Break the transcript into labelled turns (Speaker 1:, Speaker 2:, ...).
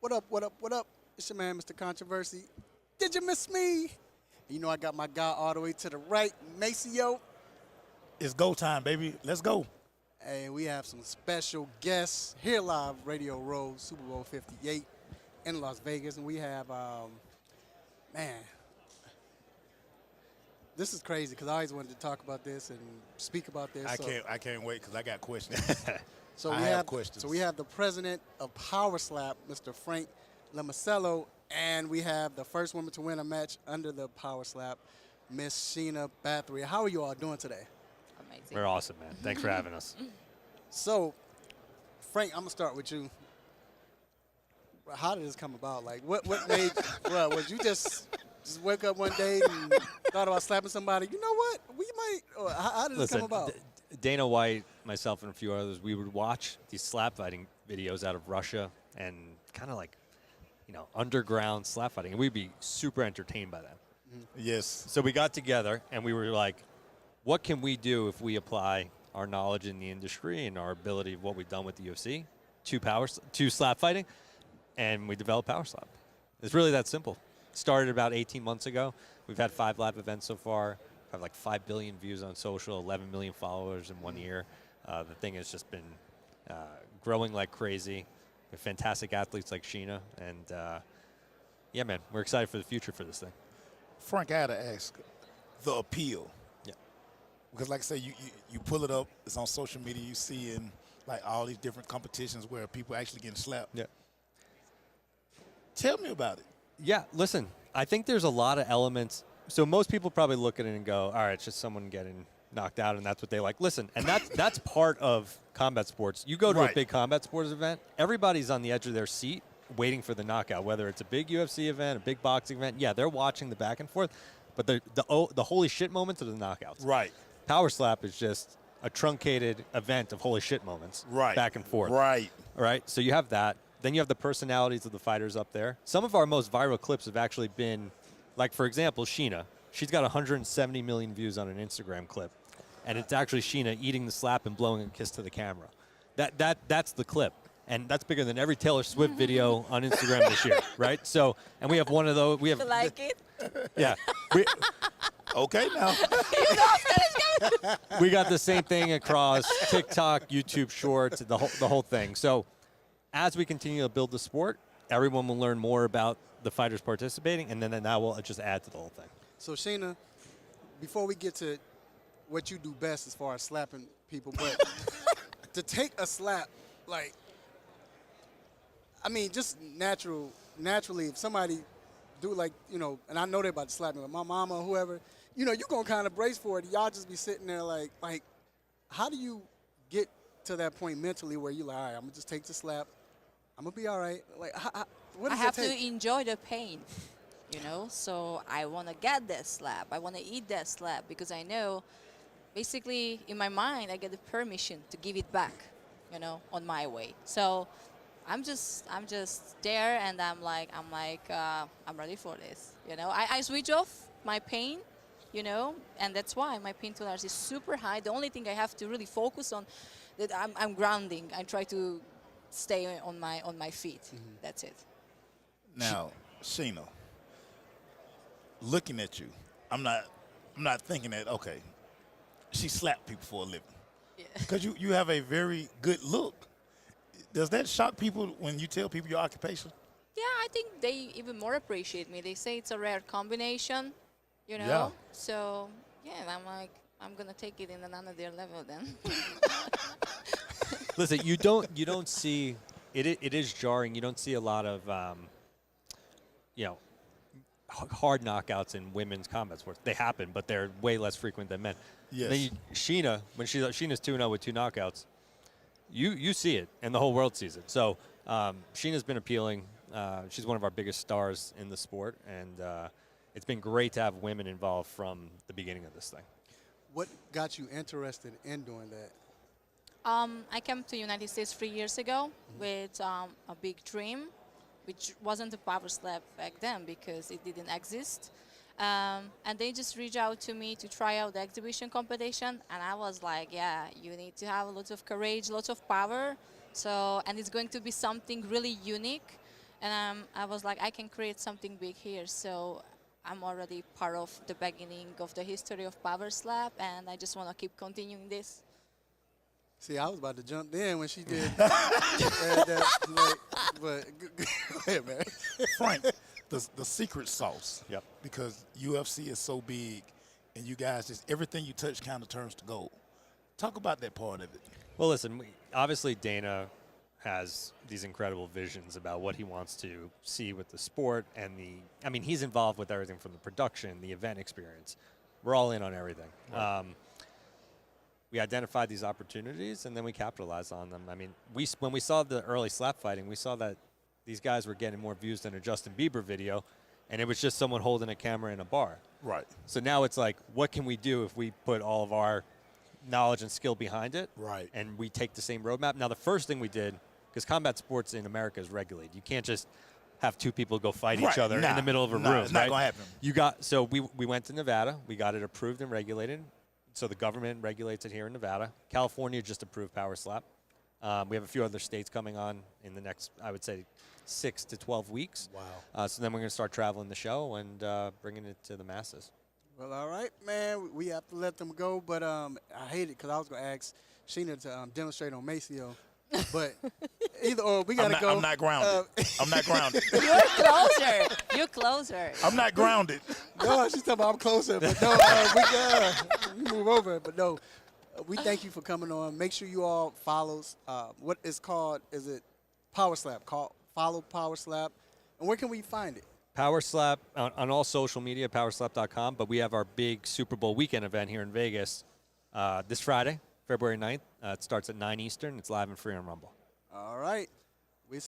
Speaker 1: What up, what up, what up? It's your man, Mr. Controversy. Did you miss me? You know I got my guy all the way to the right, Maceo.
Speaker 2: It's go time, baby. Let's go.
Speaker 1: Hey, we have some special guests here live, Radio Row, Super Bowl 58 in Las Vegas. And we have, man, this is crazy because I always wanted to talk about this and speak about this.
Speaker 2: I can't wait because I got questions.
Speaker 1: So
Speaker 2: I
Speaker 1: we
Speaker 2: have questions.
Speaker 1: So we have the president of Power Slap, Mr. Frank Lamacello, and we have the first woman to win a match under the Power Slap, Miss Sheena Bathory. How are you all doing today?
Speaker 3: Amazing.
Speaker 4: We're awesome, man. Thanks for having us.
Speaker 1: So, Frank, I'm gonna start with you. How did this come about? Like, what made? Well, was you just wake up one day and thought about slapping somebody? You know what? We might. Or how did this come about?
Speaker 4: Dana White, myself, and a few others, we would watch these slap fighting videos out of Russia and kind of like, underground slap fighting, and we'd be super entertained by that.
Speaker 2: Yes.
Speaker 4: So we got together and we were like, what can we do if we apply our knowledge in the industry and our ability of what we've done with the UFC to slap fighting? And we developed Power Slap. It's really that simple. Started about 18 months ago. We've had 5 live events so far. Have like 5 billion views on social, 11 million followers in 1 year. The thing has just been growing like crazy. We have fantastic athletes like Sheena. And yeah, man, we're excited for the future for this thing.
Speaker 2: Frank, I had to ask the appeal.
Speaker 4: Yeah.
Speaker 2: Because like I say, you pull it up, it's on social media, you see in like all these different competitions where people actually getting slapped.
Speaker 4: Yeah.
Speaker 2: Tell me about it.
Speaker 4: Yeah, listen, I think there's a lot of elements. So most people probably look at it and go, all right, it's just someone getting knocked out, and that's what they like. Listen, and that's part of combat sports. You go to a big combat sports event, everybody's on the edge of their seat waiting for the knockout, whether it's a big UFC event, a big boxing event. Yeah, they're watching the back and forth, but the holy shit moments are the knockouts.
Speaker 2: Right.
Speaker 4: Power Slap is just a truncated event of holy shit moments.
Speaker 2: Right.
Speaker 4: Back and forth.
Speaker 2: Right.
Speaker 4: All right, so you have that. Then you have the personalities of the fighters up there. Some of our most viral clips have actually been, like, for example, Sheena. She's got 170 million views on an Instagram clip. And it's actually Sheena eating the slap and blowing a kiss to the camera. That's the clip. And that's bigger than every Taylor Swift video on Instagram this year, right? So, and we have one of those. We have
Speaker 3: Like it?
Speaker 4: Yeah.
Speaker 2: Okay, now.
Speaker 4: We got the same thing across TikTok, YouTube Shorts, the whole thing. So, as we continue to build the sport, everyone will learn more about the fighters participating, and then that will just add to the whole thing.
Speaker 1: So, Sheena, before we get to what you do best as far as slapping people, but to take a slap, like, I mean, just naturally, if somebody do like, and I know they're about to slap me, like my mama or whoever, you're going to kind of brace for it. Y'all just be sitting there like, how do you get to that point mentally where you're like, all right, I'm going to just take the slap. I'm going to be all right. Like, what does
Speaker 3: I have
Speaker 1: it take?
Speaker 3: to enjoy the pain, so I want to get that slap. I want to eat that slap because I know basically in my mind I get the permission to give it back, on my way. So I'm just there and I'm ready for this. I switch off my pain, and that's why my pain tolerance is super high. The only thing I have to really focus on that I'm grounding. I try to stay on my feet. Mm-hmm. That's it.
Speaker 2: Now, Sheena, looking at you, I'm not thinking that, okay, she slapped people for a living.
Speaker 3: Yeah.
Speaker 2: Because you have a very good look. Does that shock people when you tell people your occupation?
Speaker 3: Yeah, I think they even more appreciate me. They say it's a rare combination,
Speaker 2: Yeah.
Speaker 3: So, yeah, I'm like, I'm going to take it in another level then.
Speaker 4: Listen, you don't see it. It is jarring. You don't see a lot of hard knockouts in women's combat sports. They happen, but they're way less frequent than men.
Speaker 2: Yes.
Speaker 4: Then Sheena, when Sheena's 2-0 with 2 knockouts, you see it, and the whole world sees it. So Sheena's been appealing. She's one of our biggest stars in the sport, and it's been great to have women involved from the beginning of this thing.
Speaker 1: What got you interested in doing that?
Speaker 3: I came to United States 3 years ago with a big dream, which wasn't a power slap back then because it didn't exist. And they just reached out to me to try out the exhibition competition, and I was like, yeah, you need to have lots of courage, lots of power. So, and it's going to be something really unique. And I was like, I can create something big here. So I'm already part of the beginning of the history of Power Slap, and I just want to keep continuing this.
Speaker 1: See, I was about to jump in when she did that, but go ahead, man.
Speaker 2: Frank, the secret sauce.
Speaker 4: Yep.
Speaker 2: Because UFC is so big, and you guys just everything you touch kind of turns to gold. Talk about that part of it.
Speaker 4: Well, listen, obviously Dana has these incredible visions about what he wants to see with the sport and I mean, he's involved with everything from the production, the event experience. We're all in on everything. Right. We identified these opportunities and then we capitalized on them. I mean, when we saw the early slap fighting, we saw that these guys were getting more views than a Justin Bieber video, and it was just someone holding a camera in a bar.
Speaker 2: Right.
Speaker 4: So now it's like, what can we do if we put all of our knowledge and skill behind it?
Speaker 2: Right.
Speaker 4: And we take the same roadmap. Now, the first thing we did, because combat sports in America is regulated, you can't just have two people go fight each other in the middle of a room.
Speaker 2: It's not going to happen.
Speaker 4: So we went to Nevada. We got it approved and regulated. So the government regulates it here in Nevada. California just approved Power Slap. We have a few other states coming on in the next, I would say, 6 to 12 weeks.
Speaker 2: Wow.
Speaker 4: So then we're going to start traveling the show and bringing it to the masses.
Speaker 1: Well, all right, man. We have to let them go, but I hate it because I was going to ask Sheena to demonstrate on Maceo. But either or, we got to go.
Speaker 2: I'm not grounded. I'm not grounded.
Speaker 3: You're closer. You're closer.
Speaker 2: I'm not grounded.
Speaker 1: No, she's talking about I'm closer, but no, we move over. But no, we thank you for coming on. Make sure you all follow what is called, is it Power Slap? Follow Power Slap. And where can we find it?
Speaker 4: Power Slap on all social media, powerslap.com. But we have our big Super Bowl weekend event here in Vegas this Friday, February 9th. It starts at 9 Eastern. It's live and free on Rumble.
Speaker 1: All right.